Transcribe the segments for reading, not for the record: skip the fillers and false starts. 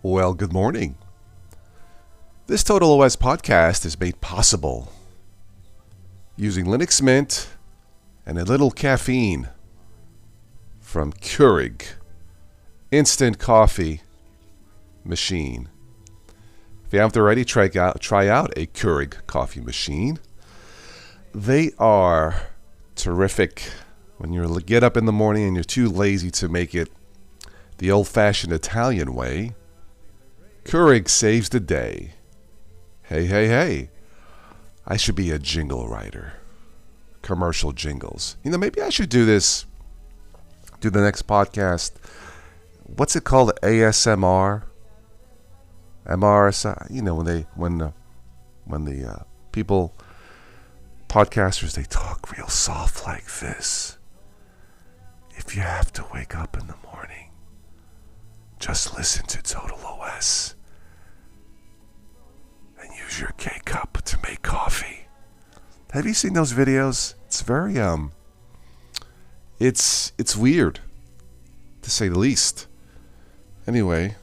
Well, good morning. This Total OS podcast is made possible using Linux Mint and a little caffeine from Keurig instant coffee machine. If you haven't already, try out a Keurig coffee machine. They are terrific when you get up in the morning and you're too lazy to make it the old-fashioned Italian way. Keurig saves the day. Hey. I should be a jingle writer. Commercial jingles. Maybe I should do this. Do the next podcast. What's it called? ASMR? MRSI? When the people, podcasters, they talk real soft like this. If you have to wake up in the morning, just listen to Total OS. And use your K-cup to make coffee. Have you seen those videos? It's very, it's weird, to say the least. Anyway,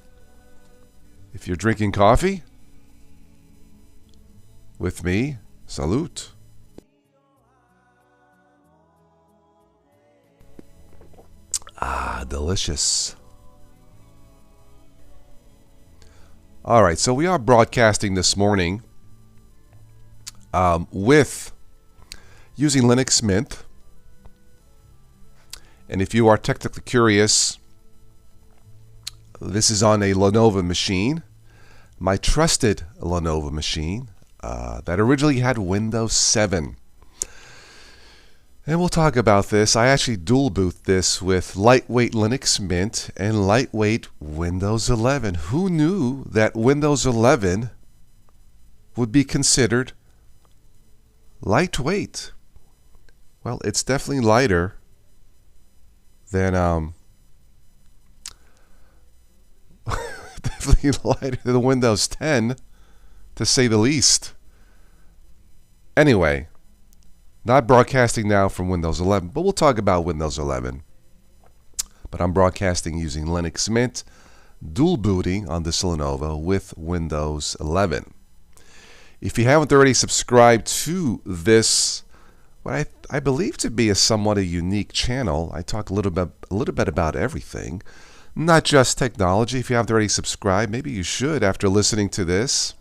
if you're drinking coffee with me, salute. Delicious. All right, so we are broadcasting this morning with using Linux Mint. And if you are technically curious, this is on a Lenovo machine, my trusted Lenovo machine that originally had Windows 7. And we'll talk about this. I actually dual boot this with lightweight Linux Mint and lightweight Windows 11. Who knew that Windows 11 would be considered lightweight? Well, it's definitely lighter than definitely lighter than Windows 10, to say the least. Anyway, not broadcasting now from Windows 11, but we'll talk about Windows 11. But I'm broadcasting using Linux Mint, dual booting on this Lenovo with Windows 11. If you haven't already subscribed to this, what I believe to be a somewhat a unique channel, I talk a little bit about everything, not just technology. If you haven't already subscribed, maybe you should after listening to this.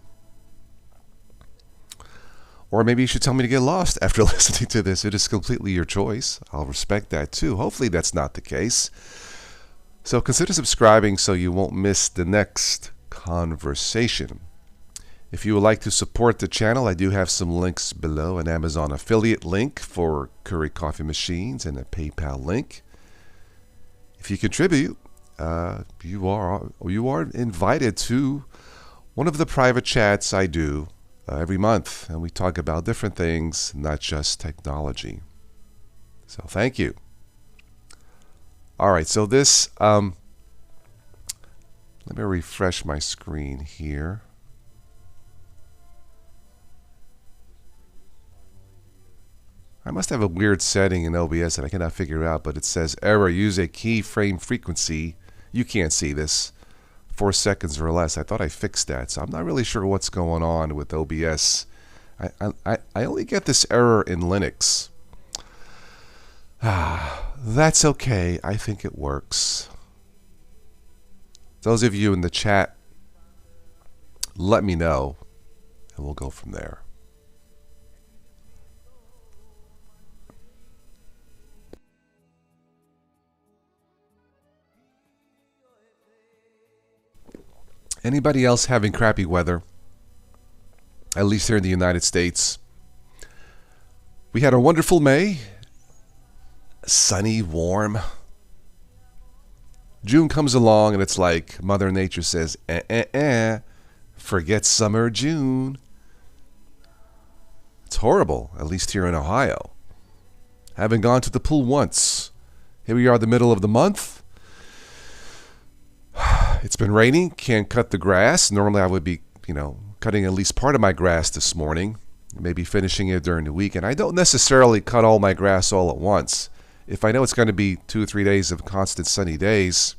Or maybe you should tell me to get lost after listening to this. It is completely your choice. I'll respect that too. Hopefully that's not the case. So consider subscribing so you won't miss the next conversation. If you would like to support the channel, I do have some links below. An Amazon affiliate link for Keurig coffee machines and a PayPal link. If you contribute, you are invited to one of the private chats I do every month, and we talk about different things, not just technology. So thank you. All right, so this, let me refresh my screen here. I must have a weird setting in OBS that I cannot figure out, but it says error, use a keyframe frequency. You can't see this. 4 seconds or less. I thought I fixed that, so I'm not really sure what's going on with OBS. I only get this error in Linux. That's okay. I think it works. Those of you in the chat, let me know, and we'll go from there. Anybody else having crappy weather? At least here in the United States. We had a wonderful May. Sunny, warm. June comes along and it's like Mother Nature says, forget summer, June. It's horrible, at least here in Ohio. Haven't gone to the pool once. Here we are, the middle of the month. It's been raining, can't cut the grass. Normally I would be, cutting at least part of my grass this morning, maybe finishing it during the week. And I don't necessarily cut all my grass all at once. if I know it's going to be 2 or 3 days of constant sunny days,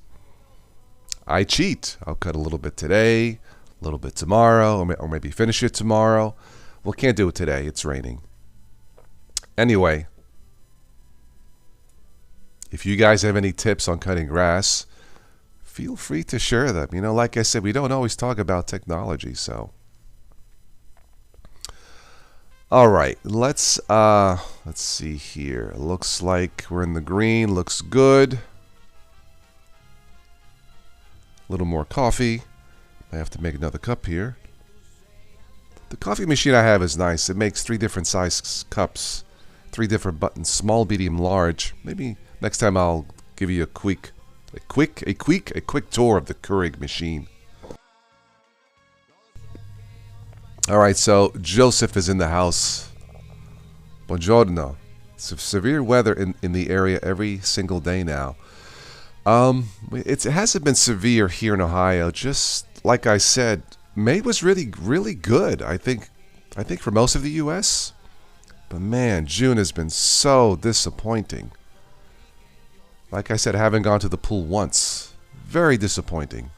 I cheat. I'll cut a little bit today, a little bit tomorrow, or maybe finish it tomorrow. Well, can't do it today. It's raining. Anyway, if you guys have any tips on cutting grass, feel free to share them. You know, like I said, we don't always talk about technology, so. All right, let's see here. It looks like we're in the green. Looks good. A little more coffee. I have to make another cup here. The coffee machine I have is nice. It makes 3 different size cups, 3 different buttons: small, medium, large. Maybe next time I'll give you a quick tour of the Keurig machine. All right, so Joseph is in the house. Buongiorno. Severe weather in the area every single day now. It hasn't been severe here in Ohio. Just like I said, May was really, really good. I think for most of the U.S. But man, June has been so disappointing. Like I said, I haven't gone to the pool once. Very disappointing.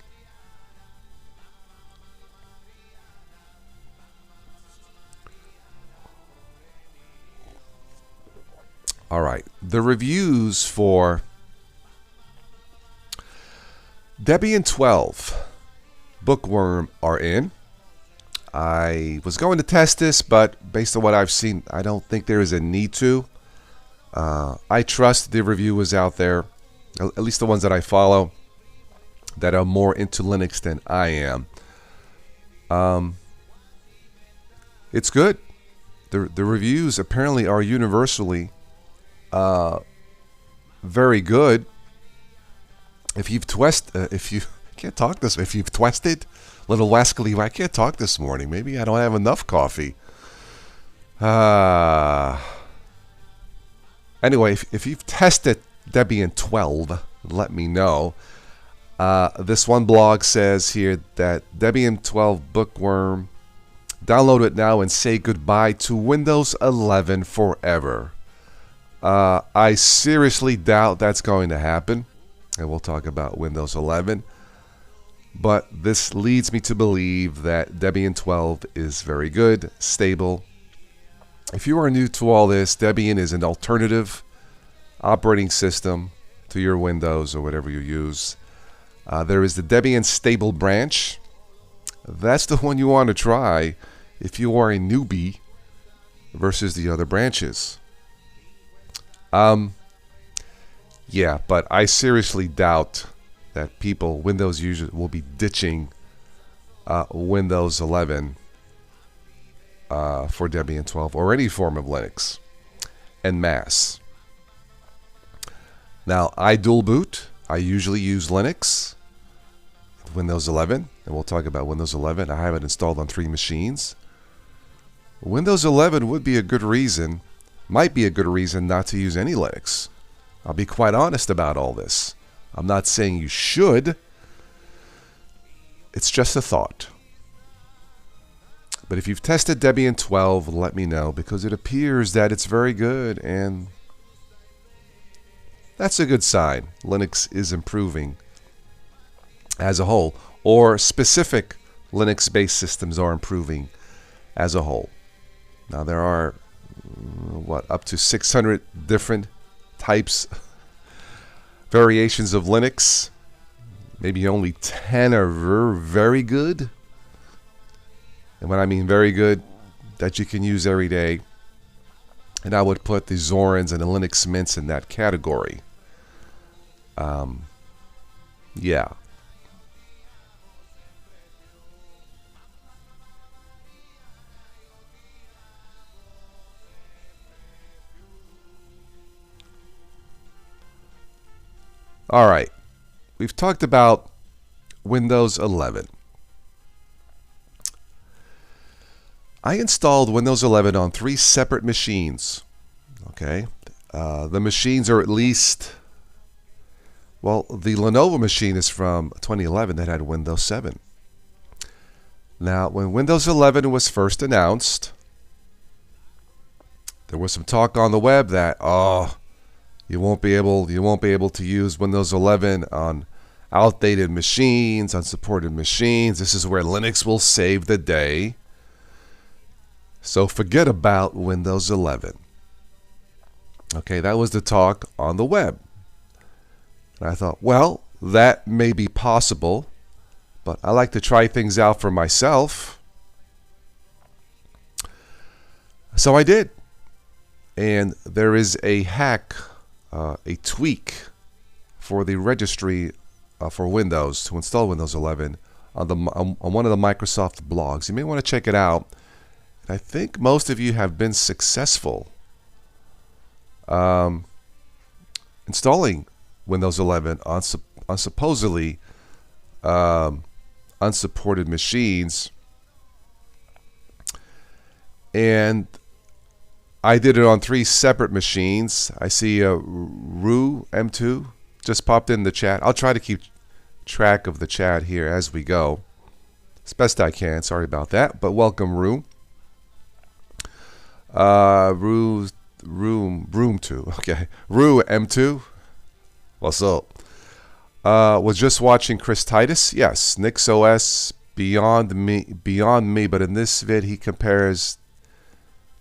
All right, the reviews for Debian 12 Bookworm are in. I was going to test this, but based on what I've seen, I don't think there is a need to. I trust the review is out there, at least the ones that I follow, that are more into Linux than I am. It's good. The reviews apparently are universally very good. If you've can't talk this. If you've twisted, little wascally, I can't talk this morning. Maybe I don't have enough coffee. Anyway, if you've tested Debian 12, let me know. This one blog says here that Debian 12 Bookworm, download it now and say goodbye to Windows 11 forever. I seriously doubt that's going to happen, and we'll talk about Windows 11. But this leads me to believe that Debian 12 is very good, stable. If you are new to all this, Debian is an alternative operating system to your Windows or whatever you use. There is the Debian stable branch. That's the one you want to try if you are a newbie versus the other branches. Yeah, but I seriously doubt that Windows users will be ditching Windows 11 for Debian 12 or any form of Linux en masse. Now, I dual boot. I usually use Linux, Windows 11, and we'll talk about Windows 11. I have it installed on 3 machines. Windows 11 would be a good reason, might be a good reason not to use any Linux. I'll be quite honest about all this. I'm not saying you should. It's just a thought. But if you've tested Debian 12, let me know, because it appears that it's very good, and that's a good sign. Linux is improving as a whole, or specific Linux-based systems are improving as a whole. Now there are, up to 600 different types, variations of Linux. Maybe only 10 are very good. And when I mean very good, that you can use every day. And I would put the Zorins and the Linux Mints in that category. Yeah. All right. We've talked about Windows 11. I installed Windows 11 on 3 separate machines. Okay. The machines are at least, well, the Lenovo machine is from 2011 that had Windows 7. Now, when Windows 11 was first announced, there was some talk on the web that, You won't be able to use Windows 11 on outdated machines, unsupported machines. This is where Linux will save the day. So forget about Windows 11. Okay, that was the talk on the web. And I thought, well, that may be possible, but I like to try things out for myself. So I did. And there is a hack, a tweak for the registry for Windows to install Windows 11 on one of the Microsoft blogs. You may want to check it out. And I think most of you have been successful installing Windows 11 on supposedly unsupported machines. And I did it on 3 separate machines. I see Rue M2 just popped in the chat. I'll try to keep track of the chat here as we go, as best I can. Sorry about that, but welcome, Rue. Room 2. Okay, Rue M2. What's up? Was just watching Chris Titus. Yes, NixOS beyond me. But in this vid, he compares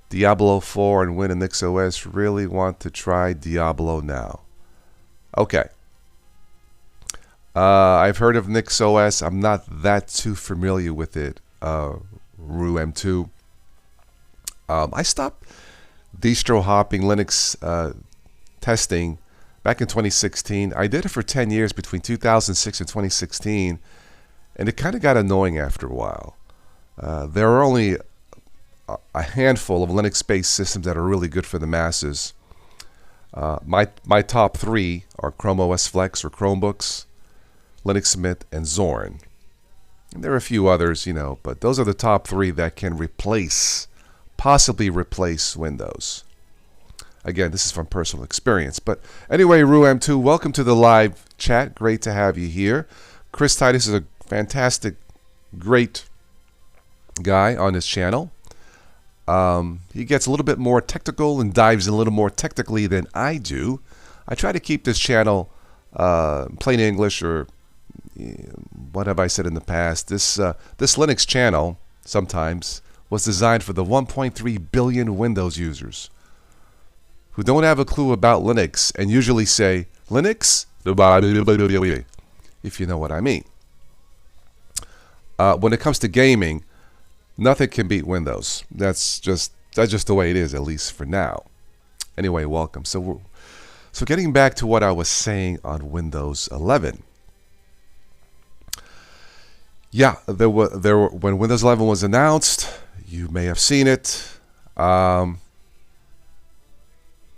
Diablo 4 and Win and NixOS. Really want to try Diablo now. Okay. I've heard of NixOS. I'm not that too familiar with it. Rue M2. I stopped distro hopping Linux testing back in 2016. I did it for 10 years between 2006 and 2016, and it kind of got annoying after a while. There are only a handful of Linux-based systems that are really good for the masses. My top 3 are Chrome OS Flex or Chromebooks, Linux Mint, and Zorn. And there are a few others, but those are the top 3 that can possibly replace Windows. Again, this is from personal experience. But anyway, Rue M2, welcome to the live chat. Great to have you here. Chris Titus is a fantastic, great guy on his channel. He gets a little bit more technical and dives in a little more technically than I do. I try to keep this channel plain English, or what have I said in the past? This Linux channel sometimes was designed for the 1.3 billion Windows users who don't have a clue about Linux and usually say, Linux? If you know what I mean. When it comes to gaming, nothing can beat Windows. That's just the way it is, at least for now. Anyway, welcome. So getting back to what I was saying on Windows 11. Yeah, there were when Windows 11 was announced, you may have seen it. The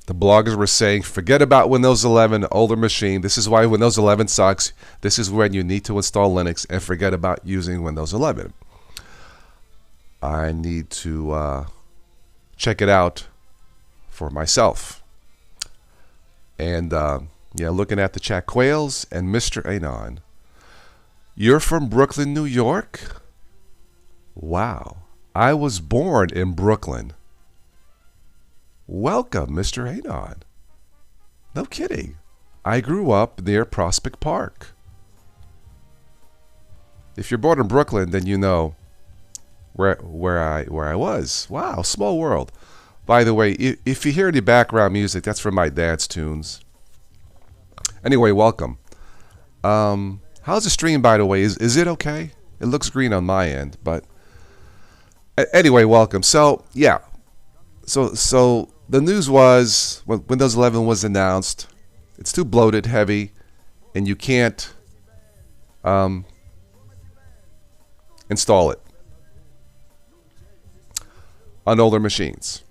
bloggers were saying, forget about Windows 11, older machine. This is why Windows 11 sucks. This is when you need to install Linux, and forget about using Windows 11. I need to check it out for myself. And looking at the chat, Quails and Mr. Anon. You're from Brooklyn, New York? Wow. I was born in Brooklyn. Welcome, Mr. Anon. No kidding. I grew up near Prospect Park. If you're born in Brooklyn, then you know where I was. Wow, small world. By the way, if you hear any background music, that's from my dad's tunes. Anyway, welcome. How's the stream, by the way? Is it okay? It looks green on my end, but anyway, welcome. So yeah, so the news was when Windows 11 was announced, it's too bloated, heavy, and you can't install it on older machines.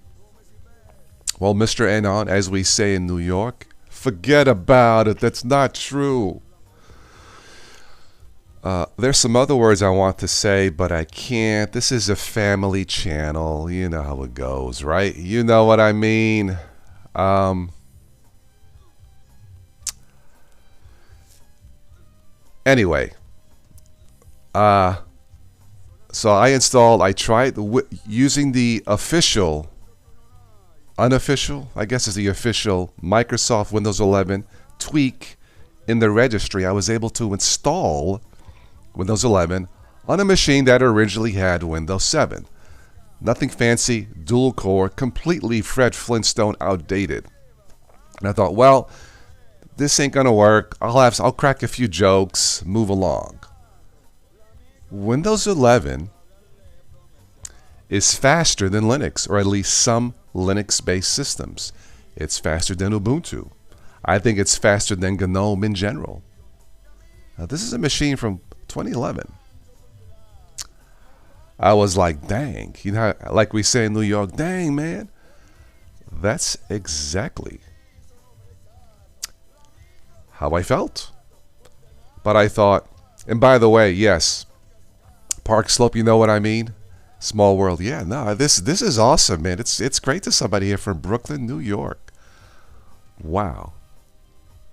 Well, Mr. Anon, as we say in New York, forget about it. That's not true. There's some other words I want to say, but I can't. This is a family channel. You know how it goes, right? You know what I mean. Anyway. So I tried using the official unofficial, I guess is the official Microsoft Windows 11 tweak in the registry. I was able to install Windows 11 on a machine that originally had Windows 7. Nothing fancy, dual core, completely Fred Flintstone outdated. And I thought, well, this ain't gonna work. I'll crack a few jokes, move along. Windows 11 is faster than Linux, or at least some Linux-based systems. It's faster than Ubuntu. I think it's faster than GNOME in general. Now, this is a machine from 2011. I was like, dang. You know, like we say in New York, dang, man. That's exactly how I felt. But I thought, and by the way, yes, Park Slope, you know what I mean? Small world. Yeah, no, this is awesome, man. It's great to somebody here from Brooklyn, New York. Wow.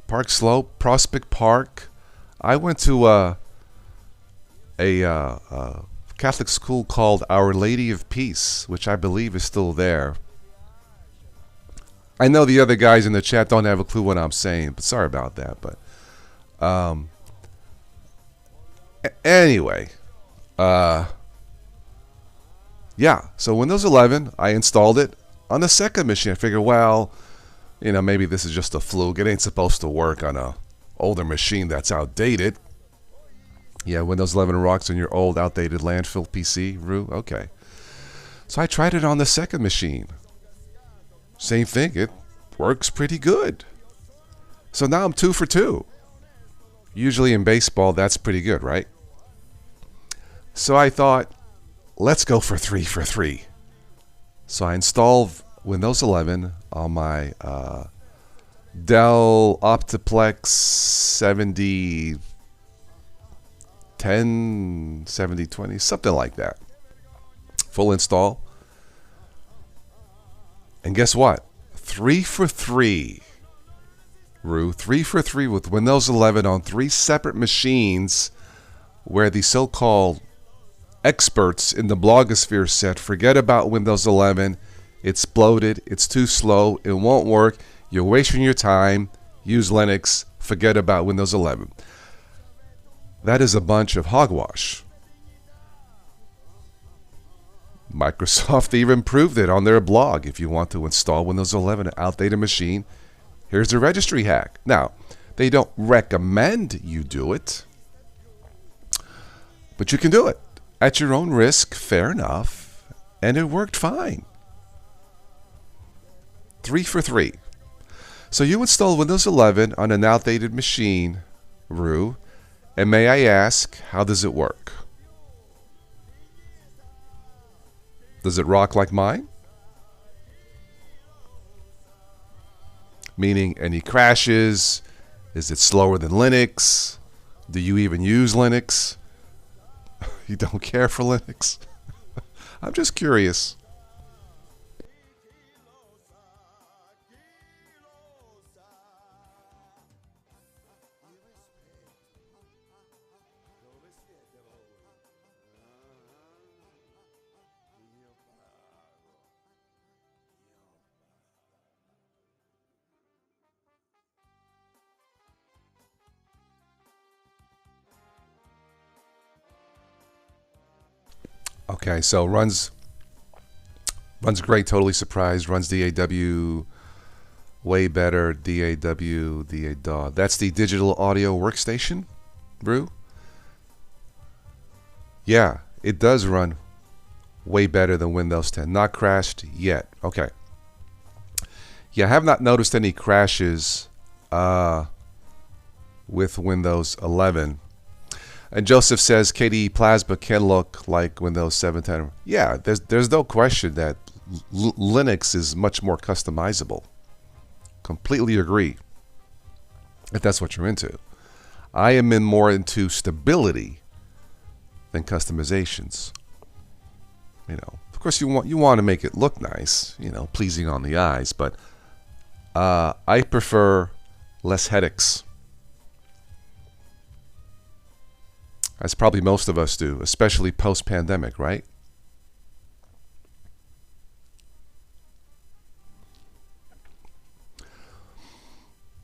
Park Slope, Prospect Park. I went to a Catholic school called Our Lady of Peace, which I believe is still there. I know the other guys in the chat don't have a clue what I'm saying, but sorry about that. But anyway, yeah. So Windows 11, I installed it on the second machine. I figured, well, you know, maybe this is just a fluke. It ain't supposed to work on a older machine that's outdated. Yeah, Windows 11 rocks on your old, outdated landfill PC, Rue. Okay. So I tried it on the second machine. Same thing. It works pretty good. So now I'm 2 for 2. Usually in baseball, that's pretty good, right? So I thought, let's go for 3 for 3. So I installed Windows 11 on my Dell Optiplex 7020, something like that. Full install. And guess what? 3 for 3. Rue, 3 for 3 with Windows 11 on 3 separate machines where the so-called experts in the blogosphere said, forget about Windows 11. It's bloated. It's too slow. It won't work. You're wasting your time. Use Linux. Forget about Windows 11. That is a bunch of hogwash. Microsoft even proved it on their blog. If you want to install Windows 11 on an outdated machine, here's the registry hack. Now, they don't recommend you do it, but you can do it at your own risk, fair enough, and it worked fine. 3 for 3. So you install Windows 11 on an outdated machine, Rue, and may I ask, how does it work? Does it rock like mine? Meaning, any crashes? Is it slower than Linux? Do you even use Linux? You don't care for Linux? I'm just curious. Okay, so runs great, totally surprised. Runs DAW way better. DAW. That's the digital audio workstation, Brew. Yeah, it does run way better than Windows 10. Not crashed yet. Okay. Yeah, I have not noticed any crashes with Windows 11. And Joseph says KDE Plasma can look like Windows 7.10. Yeah, there's no question that Linux is much more customizable. Completely agree. If that's what you're into. I am more into stability than customizations. You know, of course you want to make it look nice, you know, pleasing on the eyes, but I prefer less headaches. As probably most of us do, especially post-pandemic, right?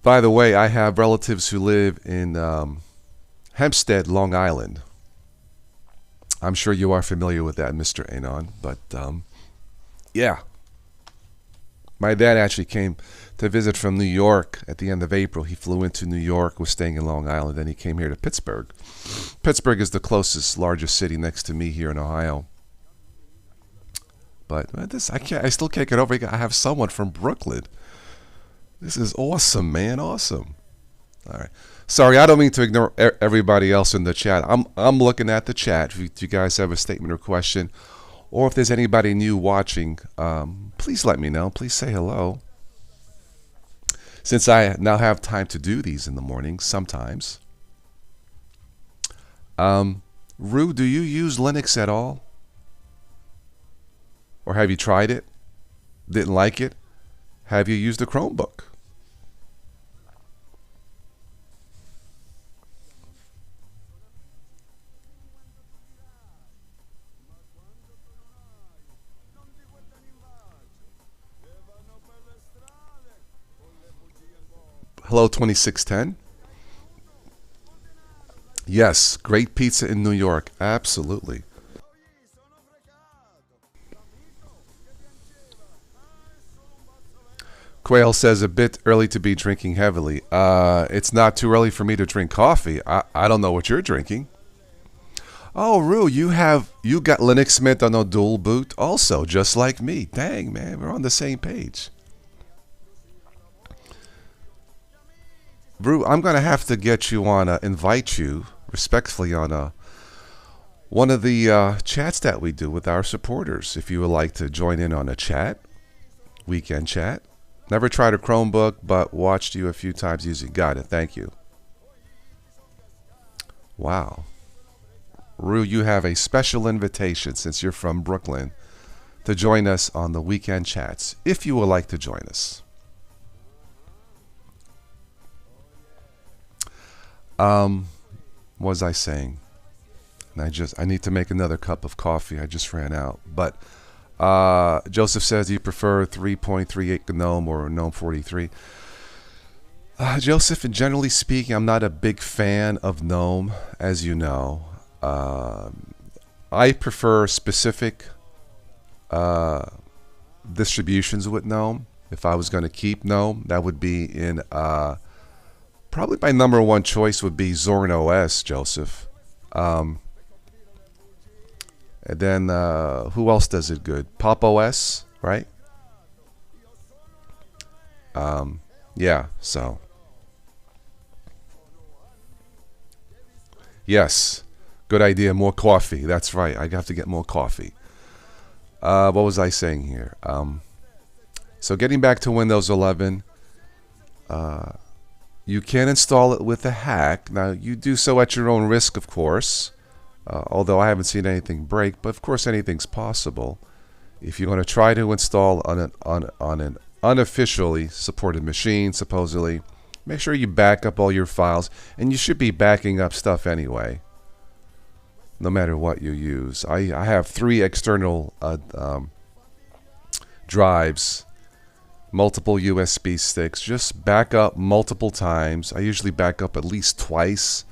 By the way, I have relatives who live in Hempstead, Long Island. I'm sure you are familiar with that, Mr. Anon. But yeah, my dad actually came to visit from New York at the end of April. He flew into New York, was staying in Long Island, then he came here to Pittsburgh. Pittsburgh is the closest, largest city next to me here in Ohio. But I still can't get over it. I have someone from Brooklyn. This is awesome, man. Awesome. All right. Sorry, I don't mean to ignore everybody else in the chat. I'm looking at the chat. If you guys have a statement or question, or if there's anybody new watching, please let me know. Please say hello. Since I now have time to do these in the morning, sometimes. Rue, do you use Linux at all? Or have you tried it? Didn't like it? Have you used a Chromebook? Hello, 2610. Yes, great pizza in New York. Absolutely. Quail says a bit early to be drinking heavily. It's not too early for me to drink coffee. I don't know what you're drinking. Oh, Rue, you got Linux Mint on a dual boot also, just like me. Dang, man, we're on the same page. Rue, I'm gonna have to get you on, invite you respectfully on one of the chats that we do with our supporters. If you would like to join in on a chat, weekend chat. Never tried a Chromebook, but watched you a few times using. Got it. Thank you. Wow. Rue, you have a special invitation since you're from Brooklyn to join us on the weekend chats, if you would like to join us. What was I saying? And I need to make another cup of coffee. I just ran out. But Joseph says you prefer 3.38 GNOME or GNOME 43. Joseph, and generally speaking, I'm not a big fan of GNOME, as you know. I prefer specific distributions with GNOME. If I was going to keep GNOME, that would be in probably my number one choice would be Zorn OS, Joseph. And then who else does it good? Pop OS, right? Yeah, so. Yes, good idea. More coffee. That's right. I have to get more coffee. What was I saying here? So getting back to Windows 11, you can install it with a hack. Now, you do so at your own risk, of course. Although I haven't seen anything break, but of course anything's possible. If you're going to try to install on an unofficially supported machine, supposedly, make sure you back up all your files, and you should be backing up stuff anyway, no matter what you use. I have 3 external drives, multiple USB sticks. Just back up multiple times. I usually back up at least twice,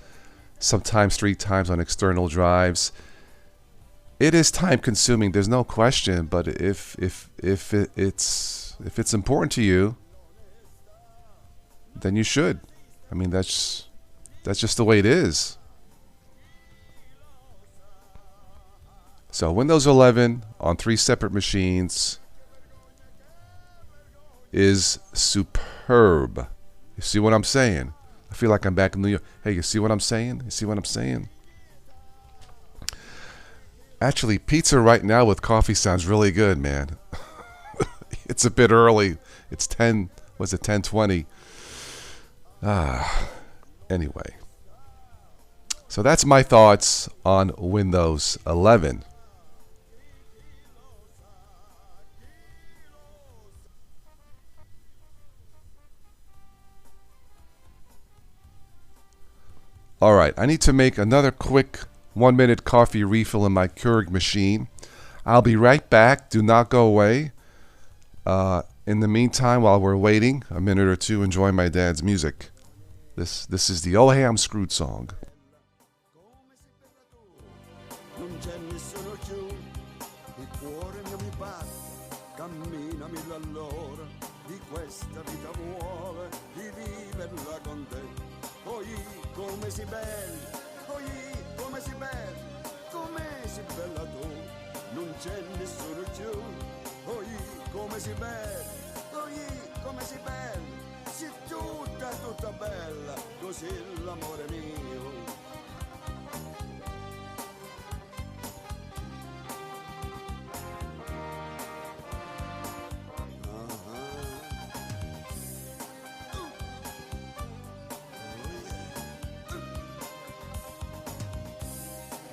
sometimes 3 times on external drives. It is time consuming, there's no question, but if it's important to you, then you should. I mean, that's just the way it is. So Windows 11 on 3 separate machines is superb. You see what I'm saying? I feel like I'm back in New York. Hey, you see what I'm saying? You see what I'm saying? Actually, pizza right now with coffee sounds really good, man. It's a bit early. It's 10, was it 10:20? Anyway. So that's my thoughts on Windows 11. All right, I need to make another quick 1-minute coffee refill in my Keurig machine. I'll be right back. Do not go away. In the meantime, while we're waiting a minute or two, enjoy my dad's music. This is the Oh Hey I'm Screwed song. Non c'è nessuno più, il cuore mio mi batte, cammina mille all'ora, di questa vita vuole, di viverla con te. Poi come si bella, poi come si bella, come si bella tu, non c'è nessuno più, poi come si bella, poi come si bella, si tutta tutta bella, così l'amore mio.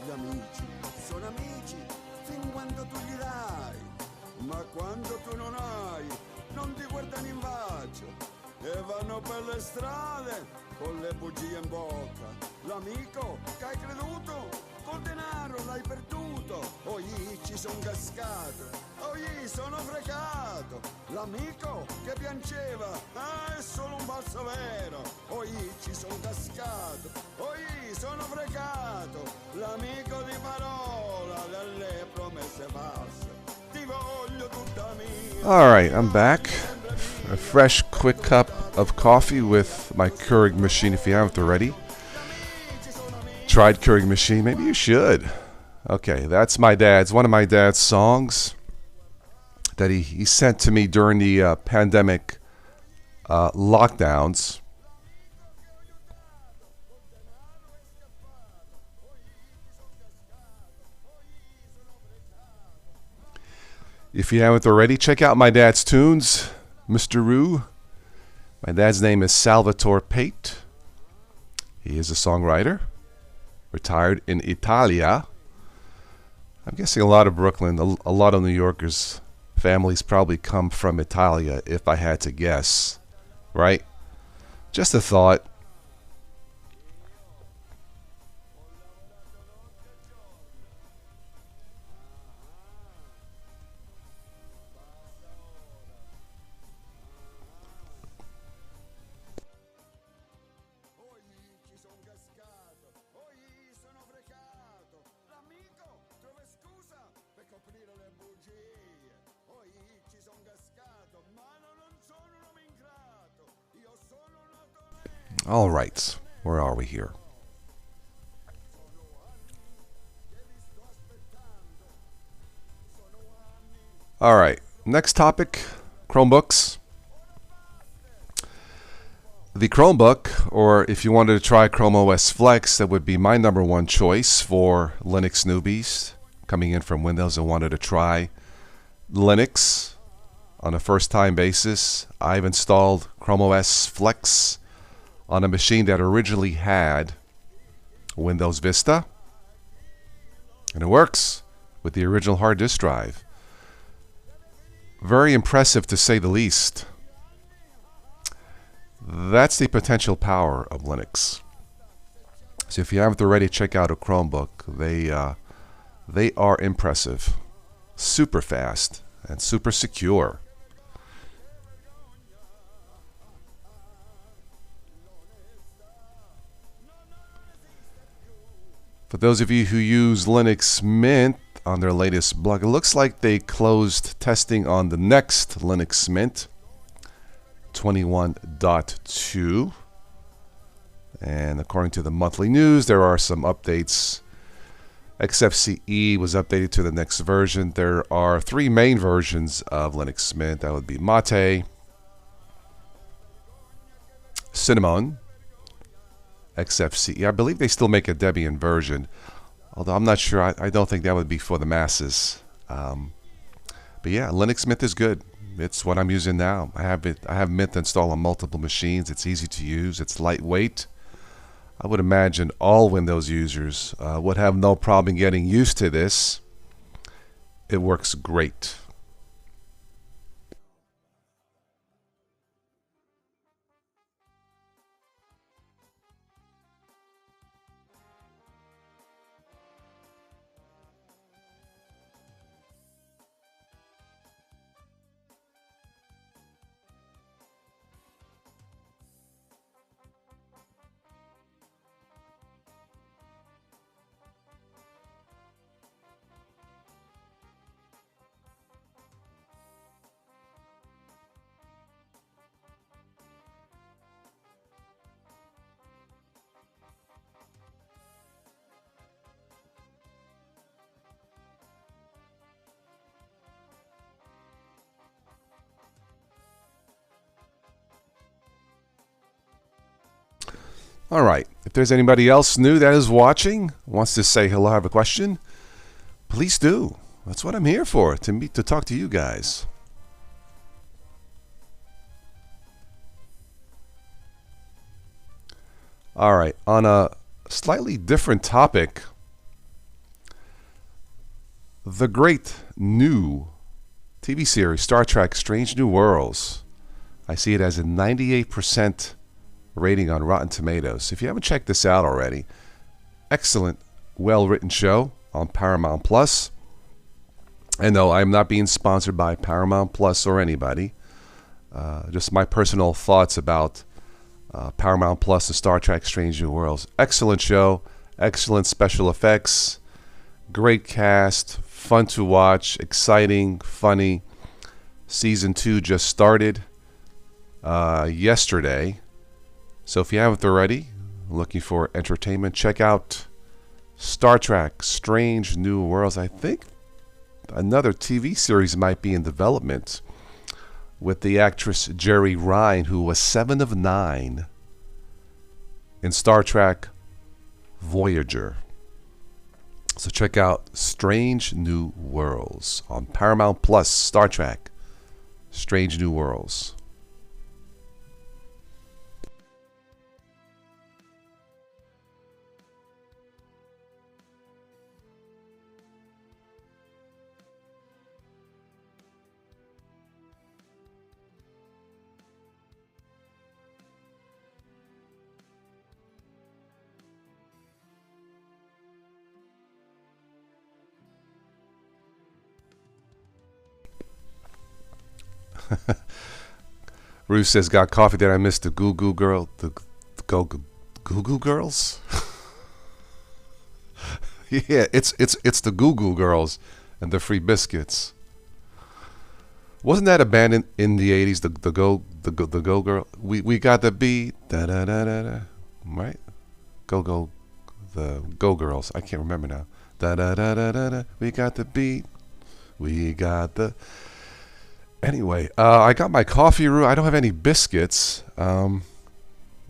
Gli amici sono amici fin quando tu gli dai, ma quando tu non hai non ti guardano in faccia e vanno per le strade con le bugie in bocca. L'amico che hai creduto col denaro l'hai perduto, poi ci son cascato, poi sono fregato. L'amico che piangeva è solo un falso vero, poi ci son cascato, poi sono fregato. L'amico di parola delle promesse false, ti voglio tutta mia. All right, I'm back. A fresh, quick cup of coffee with my Keurig machine. If you haven't already tried Keurig machine, maybe you should. Okay, that's one of my dad's songs that he sent to me during the pandemic lockdowns. If you haven't already, check out my dad's tunes, Mr. Roo. My dad's name is Salvatore Pate. He is a songwriter, retired in Italia. I'm guessing a lot of Brooklyn, a lot of New Yorkers' families probably come from Italia, if I had to guess. Right? Just a thought. All right, where are we here? All right, next topic, Chromebooks. The Chromebook, or if you wanted to try Chrome OS Flex, that would be my number one choice for Linux newbies coming in from Windows and wanted to try Linux on a first-time basis. I've installed Chrome OS Flex on a machine that originally had Windows Vista, and it works with the original hard disk drive. Very impressive, to say the least. That's the potential power of Linux. So if you haven't already, check out a Chromebook. They are impressive, super fast, and super secure. For those of you who use Linux Mint on their latest blog, it looks like they closed testing on the next Linux Mint 21.2. And according to the monthly news, there are some updates. XFCE was updated to the next version. There are 3 main versions of Linux Mint. That would be Mate, Cinnamon, XFCE. I believe they still make a Debian version, although I'm not sure. I don't think that would be for the masses. But yeah, Linux Mint is good. It's what I'm using now. I have Mint installed on multiple machines. It's easy to use. It's lightweight. I would imagine all Windows users would have no problem getting used to this. It works great. All right. If there's anybody else new that is watching, wants to say hello, have a question, please do. That's what I'm here for, to talk to you guys. All right. On a slightly different topic, the great new TV series Star Trek Strange New Worlds. I see it as a 98% rating on Rotten Tomatoes. If you haven't checked this out already, excellent, well-written show on Paramount Plus. And no, I'm not being sponsored by Paramount Plus or anybody. Just my personal thoughts about Paramount Plus and Star Trek Strange New Worlds. Excellent show, excellent special effects, great cast, fun to watch, exciting, funny. Season 2 just started yesterday. So if you haven't already, looking for entertainment, check out Star Trek Strange New Worlds. I think another TV series might be in development with the actress Jeri Ryan, who was 7 of 9 in Star Trek Voyager. So check out Strange New Worlds on Paramount Plus. Star Trek Strange New Worlds. Ruth says, got coffee. Did I miss the Goo Goo Girl? The Goo Goo Girls? Yeah, it's the Goo Goo Girls and the Free Biscuits. Wasn't that a band in the 80s? The Go Girl. We got the beat. Da da da da da. Right? The Go Girls. I can't remember now. Da da da da da da. We got the beat. We got the. Anyway, I got my coffee roux. I don't have any biscuits.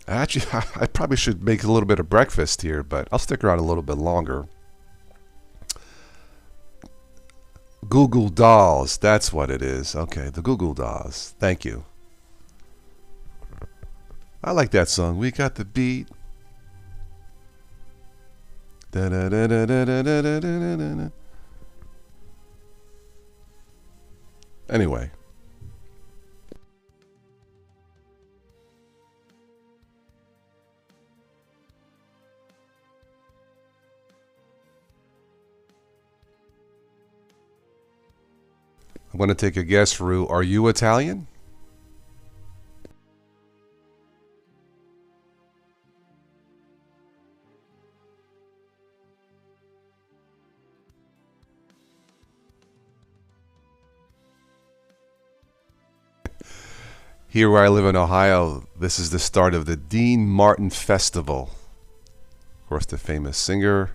Actually, I probably should make a little bit of breakfast here, but I'll stick around a little bit longer. Goo Goo Dolls, that's what it is. Okay, the Goo Goo Dolls. Thank you. I like that song. We got the beat. Da da da da da da da da da da. Anyway. I'm going to take a guess, Rue. Are you Italian? Here where I live in Ohio, this is the start of the Dean Martin Festival. Of course, the famous singer.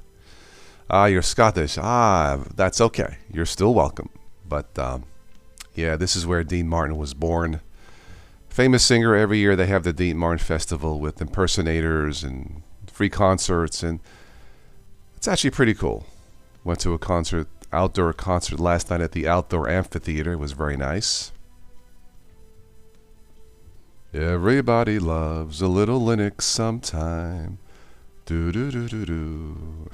You're Scottish. That's okay. You're still welcome. But yeah, this is where Dean Martin was born. Famous singer. Every year they have the Dean Martin Festival with impersonators and free concerts, and it's actually pretty cool. Went to a outdoor concert last night at the outdoor amphitheater. It was very nice. Everybody loves a little Linux sometime. Do do do do do.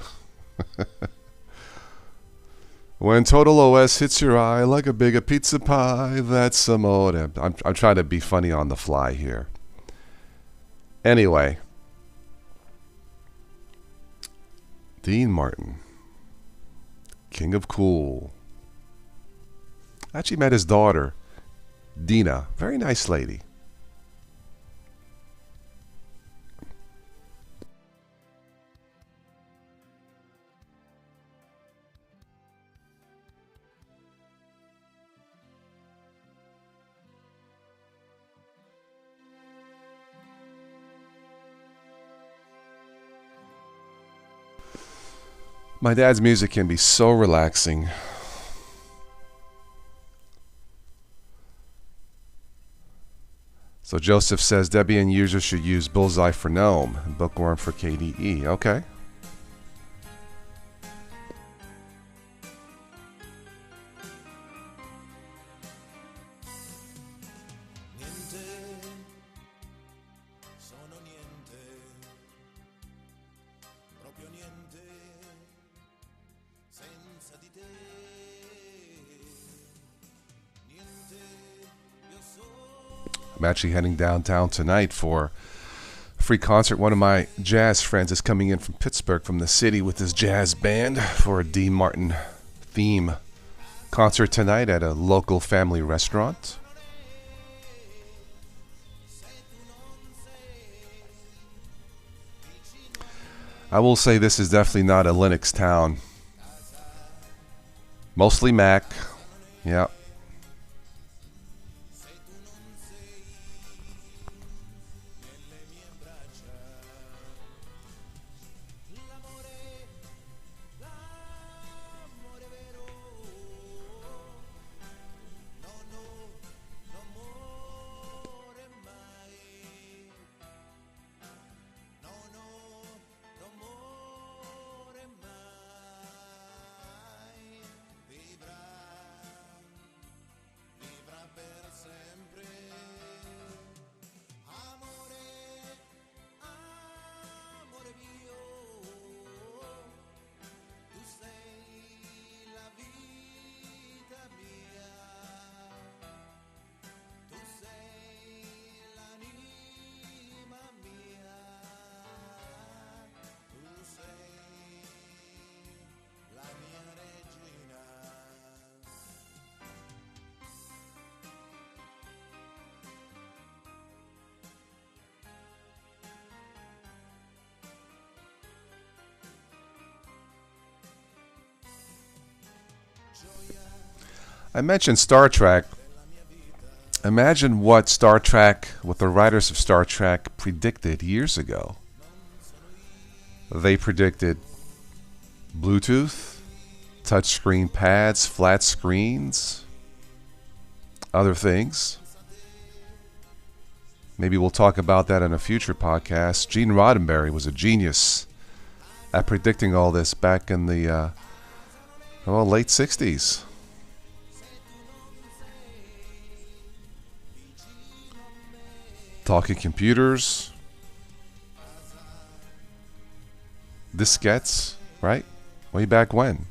When Total OS hits your eye like a big pizza pie, that's some modem. I'm trying to be funny on the fly here. Anyway, Dean Martin, King of Cool. I actually met his daughter, Dina. Very nice lady. My dad's music can be so relaxing. So Joseph says Debian users should use Bullseye for GNOME and Bookworm for KDE. Okay. I'm actually heading downtown tonight for a free concert. One of my jazz friends is coming in from Pittsburgh, from the city, with his jazz band for a D. Martin theme concert tonight at a local family restaurant. I will say this is definitely not a Linux town. Mostly Mac. Yeah. I mentioned Star Trek. Imagine what the writers of Star Trek predicted years ago. They predicted Bluetooth, touchscreen pads, flat screens, other things. Maybe we'll talk about that in a future podcast. Gene Roddenberry was a genius at predicting all this back in the late 60s. Talking computers, diskettes, right? Way back when.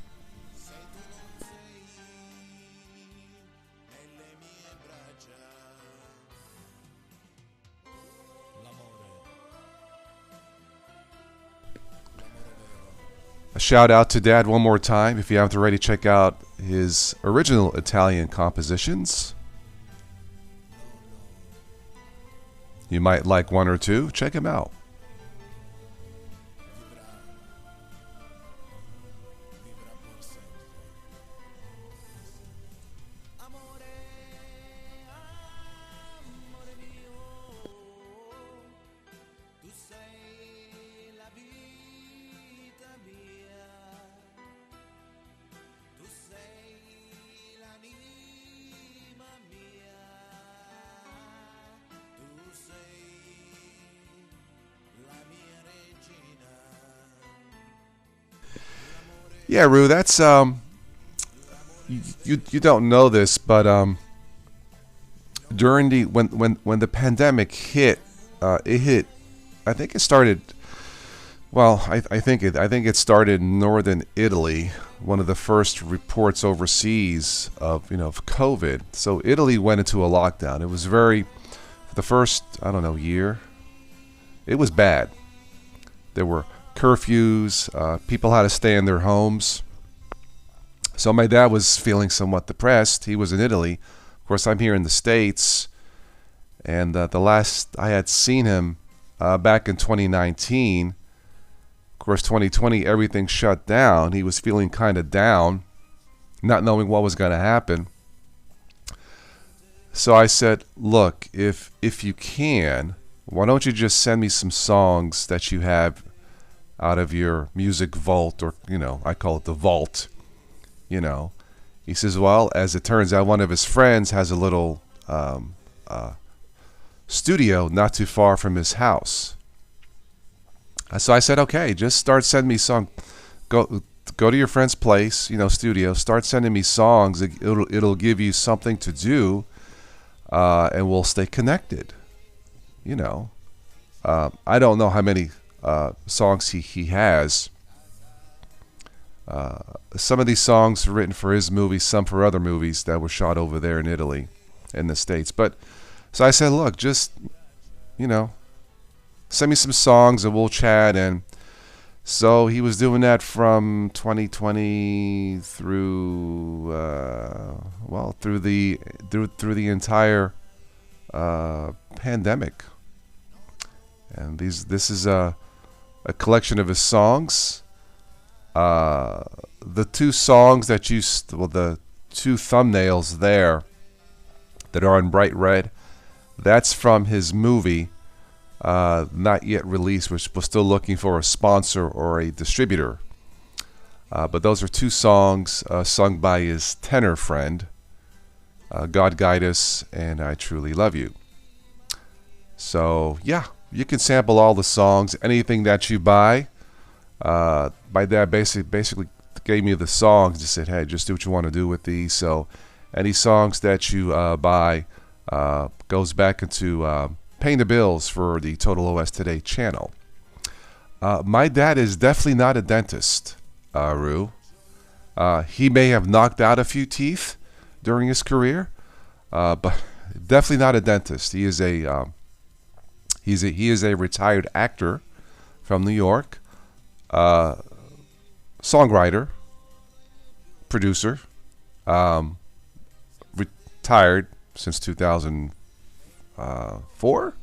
A shout out to Dad one more time. If you haven't already, check out his original Italian compositions. You might like one or two. Check him out. Yeah, Rue, that's you don't know this, but during when the pandemic hit, it hit. I think it started. Well, I think it started in northern Italy. One of the first reports overseas of COVID. So Italy went into a lockdown. It was for the first year. It was bad. There were curfews. People had to stay in their homes. So my dad was feeling somewhat depressed. He was in Italy. Of course, I'm here in the States. And the last I had seen him back in 2019. Of course, 2020, everything shut down. He was feeling kind of down, not knowing what was going to happen. So I said, look, if you can, why don't you just send me some songs that you have out of your music vault, or I call it the vault. He says, well, as it turns out, one of his friends has a little studio not too far from his house. So I said, okay, just start sending me songs. Go to your friend's place, studio. Start sending me songs. It'll give you something to do, and we'll stay connected. I don't know how many songs he has. Some of these songs are written for his movies, some for other movies that were shot over there in Italy, in the States. But so I said, look, just send me some songs and we'll chat. And so he was doing that from 2020 through through the entire pandemic. And this is a collection of his songs. The two songs that the two thumbnails there that are in bright red, that's from his movie, not yet released, which was still looking for a sponsor or a distributor. But those are two songs sung by his tenor friend, God Guide Us and I Truly Love You. So, yeah, you can sample all the songs, anything that you buy. My dad basically gave me the songs, just said, hey, just do what you want to do with these. So any songs that you buy goes back into paying the bills for the Total OS Today channel. My dad is definitely not a dentist, Rue. He may have knocked out a few teeth during his career, but definitely not a dentist. He is a retired actor from New York, songwriter, producer, retired since 2004.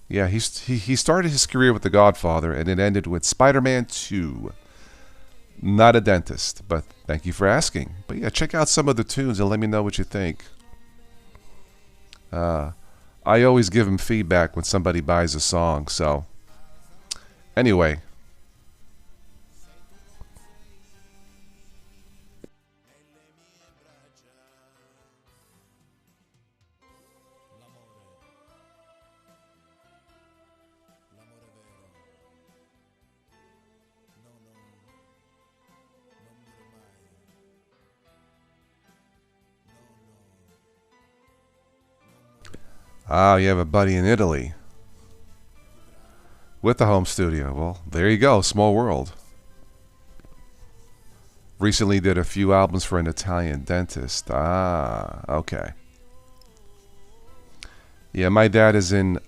Yeah, he started his career with The Godfather, and it ended with Spider-Man 2. Not a dentist, but thank you for asking. But yeah, check out some of the tunes and let me know what you think. I always give him feedback when somebody buys a song. So anyway. Ah, you have a buddy in Italy with a home studio. Well, there you go. Small world. Recently did a few albums for an Italian dentist. Ah, okay. Yeah, my dad is in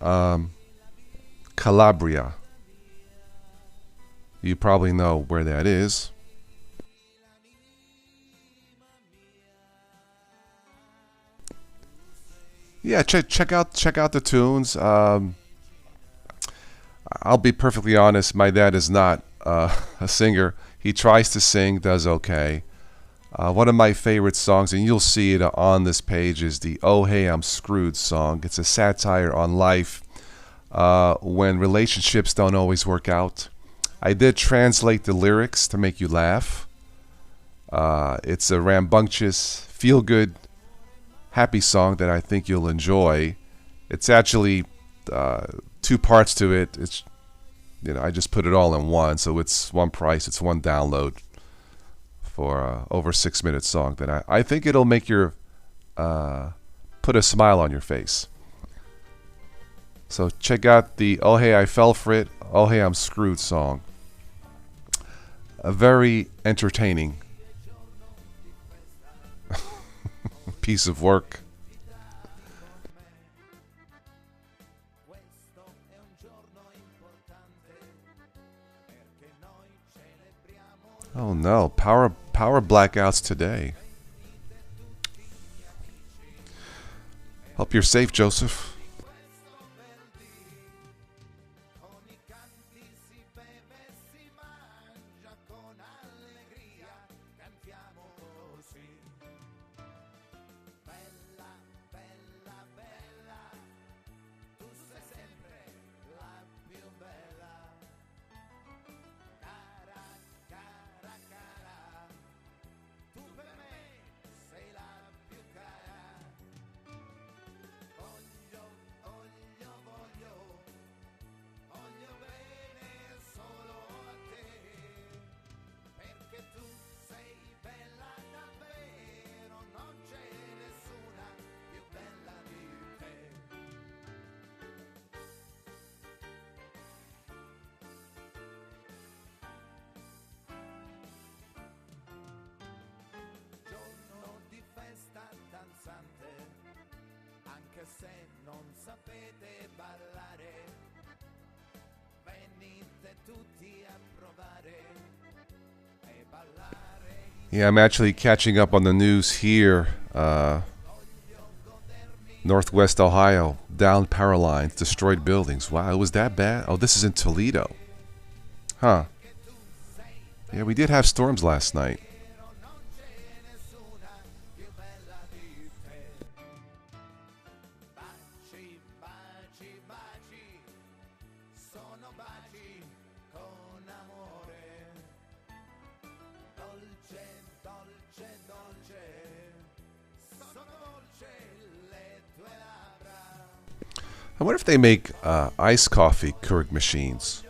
Calabria. You probably know where that is. Yeah, check out the tunes. I'll be perfectly honest. My dad is not a singer. He tries to sing, does okay. One of my favorite songs, and you'll see it on this page, is the "Oh Hey I'm Screwed" song. It's a satire on life when relationships don't always work out. I did translate the lyrics to make you laugh. It's a rambunctious, feel-good, happy song that I think you'll enjoy. It's actually two parts to it. It's I just put it all in one, so it's one price. It's one download for over 6-minute song that I think it'll make your put a smile on your face. So check out the "Oh Hey I Fell For It, Oh Hey I'm Screwed" song. A very entertaining piece of work. Oh no, power blackouts today. Hope you're safe, Joseph. Yeah, I'm actually catching up on the news here. Northwest Ohio, downed power lines, destroyed buildings. Wow, it was that bad? Oh, this is in Toledo. Huh. Yeah, we did have storms last night. I wonder if they make iced coffee Keurig machines.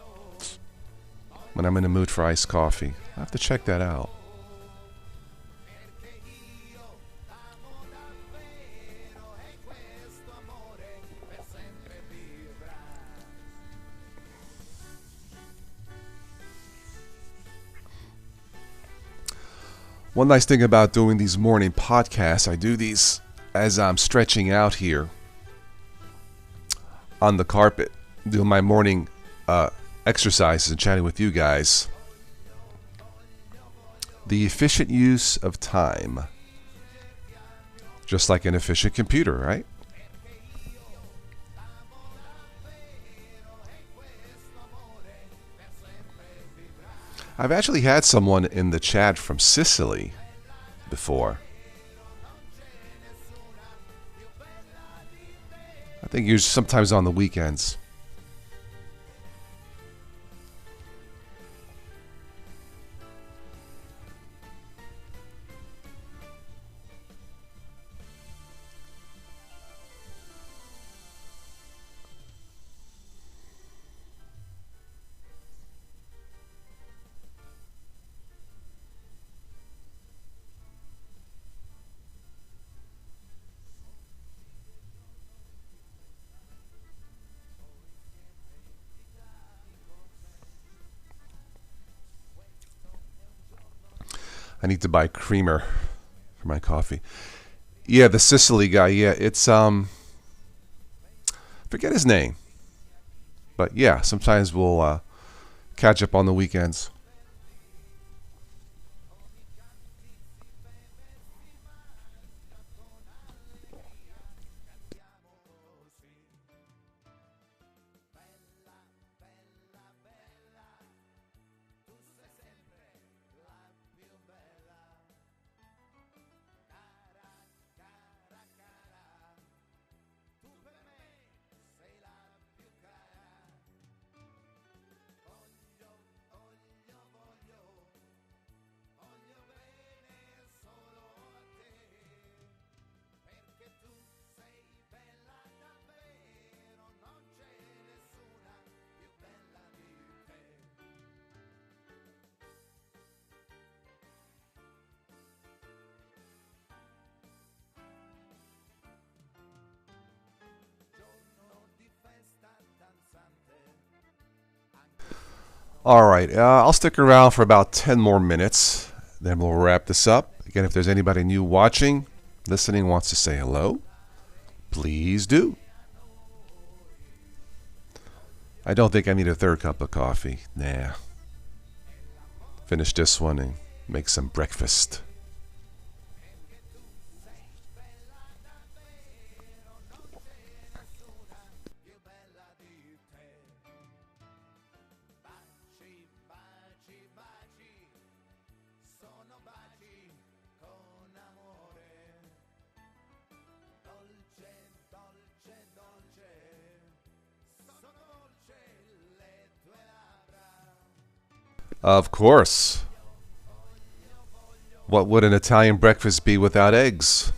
When I'm in the mood for iced coffee, I have to check that out. One nice thing about doing these morning podcasts, I do these as I'm stretching out here on the carpet, doing my morning exercises and chatting with you guys. The efficient use of time. Just like an efficient computer, right? I've actually had someone in the chat from Sicily before. I think you're sometimes on the weekends. I need to buy creamer for my coffee. Yeah, the Sicily guy. Yeah, it's forget his name, but yeah, sometimes we'll catch up on the weekends. All right, I'll stick around for about 10 more minutes. Then we'll wrap this up. Again, if there's anybody new watching, listening, wants to say hello, please do. I don't think I need a third cup of coffee. Nah. Finish this one and make some breakfast. Of course. What would an Italian breakfast be without eggs?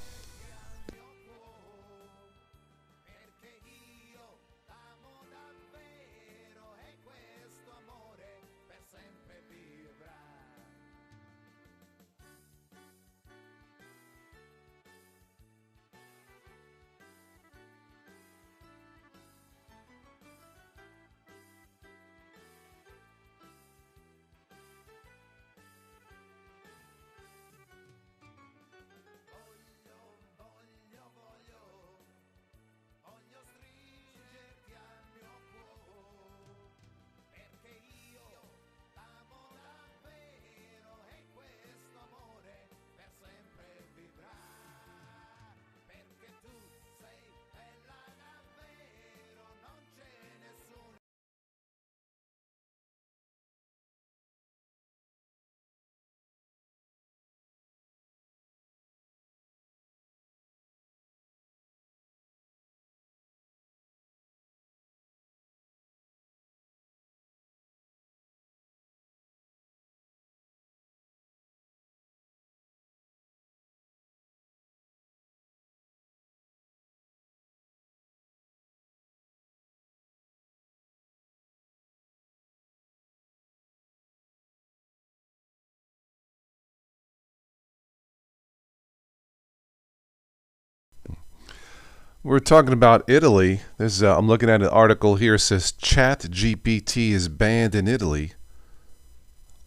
We're talking about Italy. I'm looking at an article here. It says ChatGPT is banned in Italy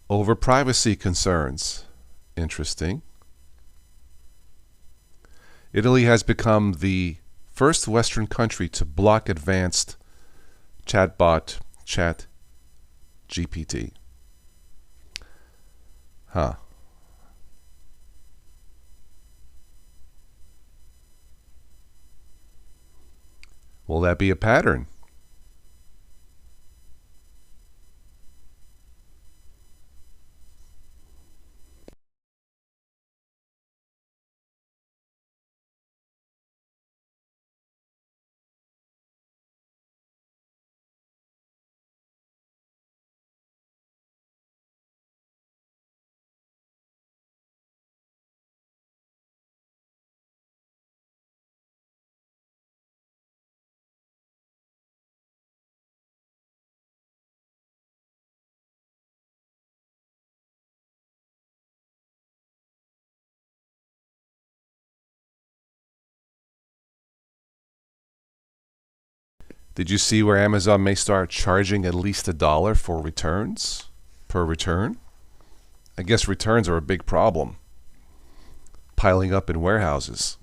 over privacy concerns. Interesting. Italy has become the first Western country to block advanced chatbot ChatGPT. Huh. Will that be a pattern? Did you see where Amazon may start charging at least $1 for returns per return? I guess returns are a big problem, piling up in warehouses.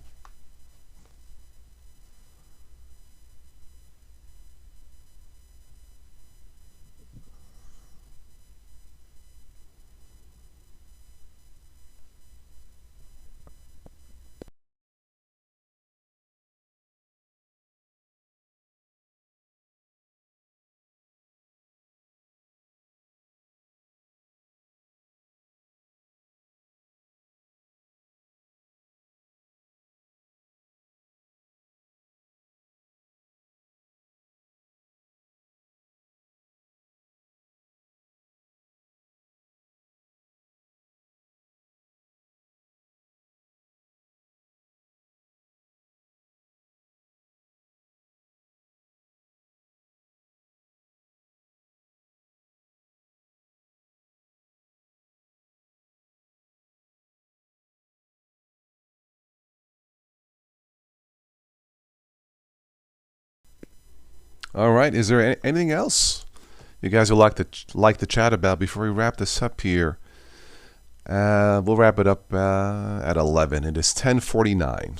All right. Is there anything else you guys would like to chat about before we wrap this up here? We'll wrap it up at 11. It is 10:49.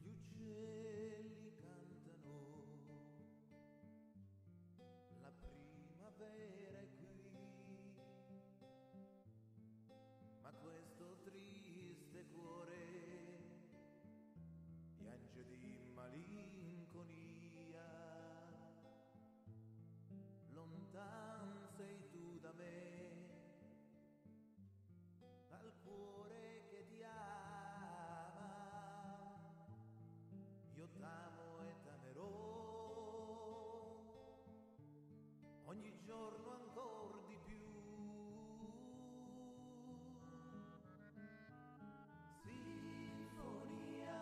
Gli uccelli cantano, la primavera è qui, ma questo triste cuore piange di malinconia. Lontan sei tu da me, dal cuore che ti ama. Io t'amo e t'amerò ogni giorno ancor di più. Sinfonia,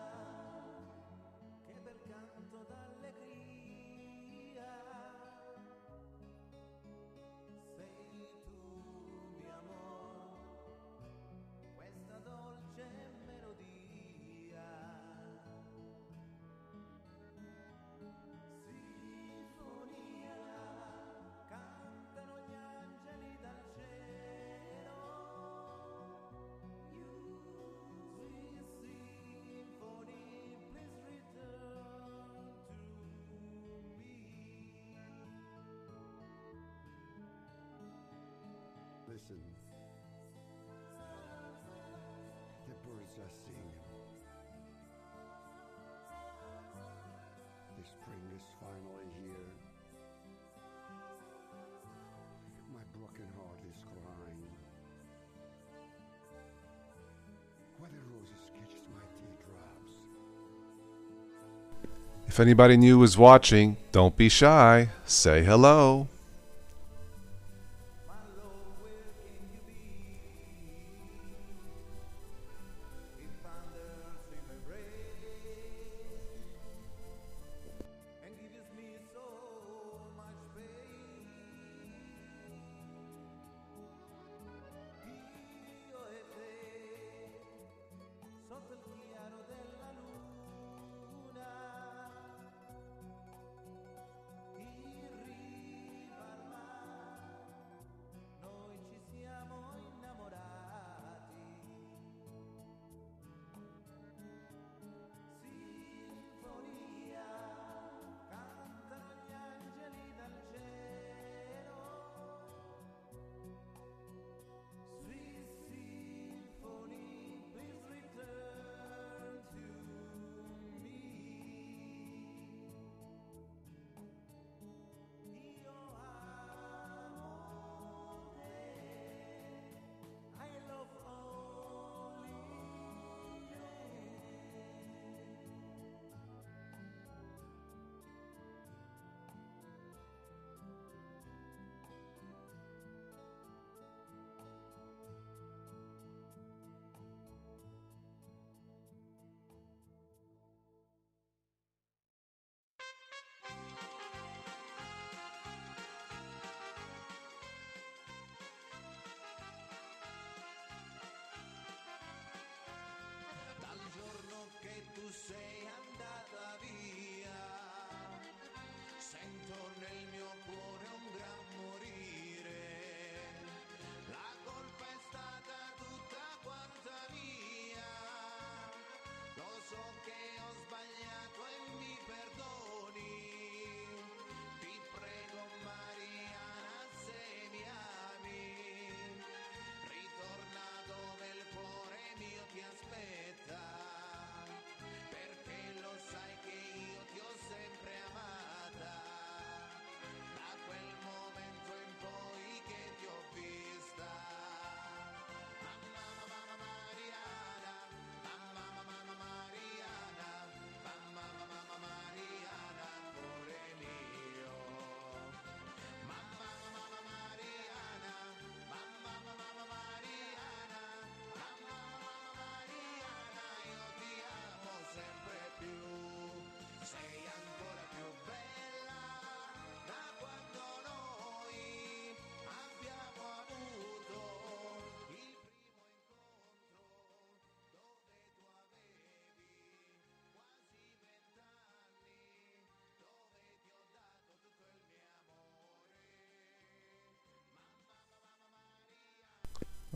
che bel canto d'allegria, sei tu mio amor, questa dolce melodia. Sinfonia, cantano gli angeli dal cielo. You, sweet symphony, please return to me. Listen, the birds are singing. The spring is finally here. My broken heart is crying. If anybody new is watching, don't be shy. Say hello. Tu sei andata via, sento nel mio cuore un gran morire, la colpa è stata tutta quanta mia, lo so che ho sbagliato e mi perdoni, ti prego Mariana se mi ami, ritorna dove il cuore mio ti aspetta.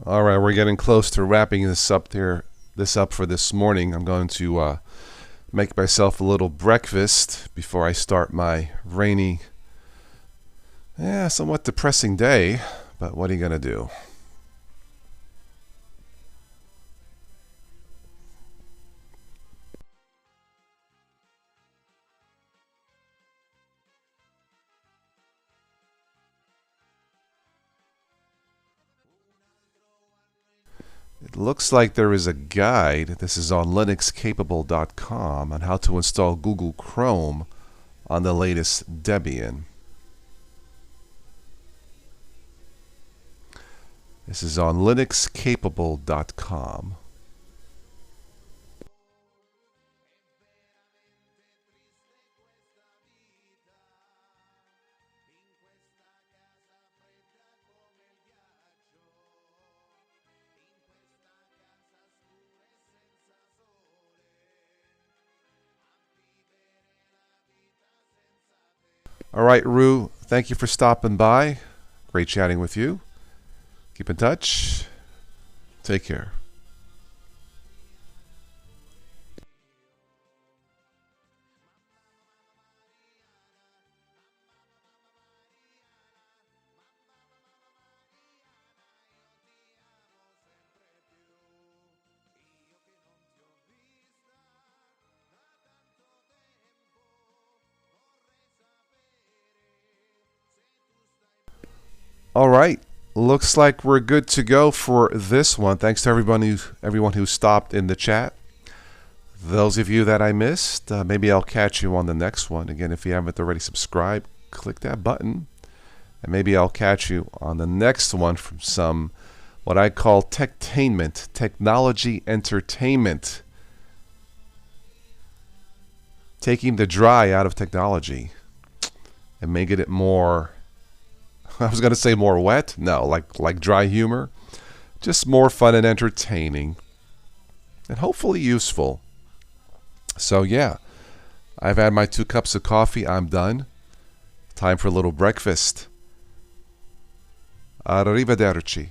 All right, we're getting close to wrapping this up for this morning. I'm going to make myself a little breakfast before I start my rainy, somewhat depressing day, but what are you going to do? It looks like there is a guide. This is on linuxcapable.com on how to install Google Chrome on the latest Debian. This is on linuxcapable.com. All right, Rue, thank you for stopping by. Great chatting with you. Keep in touch. Take care. All right. Looks like we're good to go for this one. Thanks to everyone who stopped in the chat. Those of you that I missed, maybe I'll catch you on the next one. Again, if you haven't already subscribed, click that button. And maybe I'll catch you on the next one from some, what I call techtainment, technology entertainment. Taking the dry out of technology and making it more, I was going to say more wet. No, like dry humor. Just more fun and entertaining. And hopefully useful. So yeah, I've had my 2 cups of coffee. I'm done. Time for a little breakfast. Arrivederci.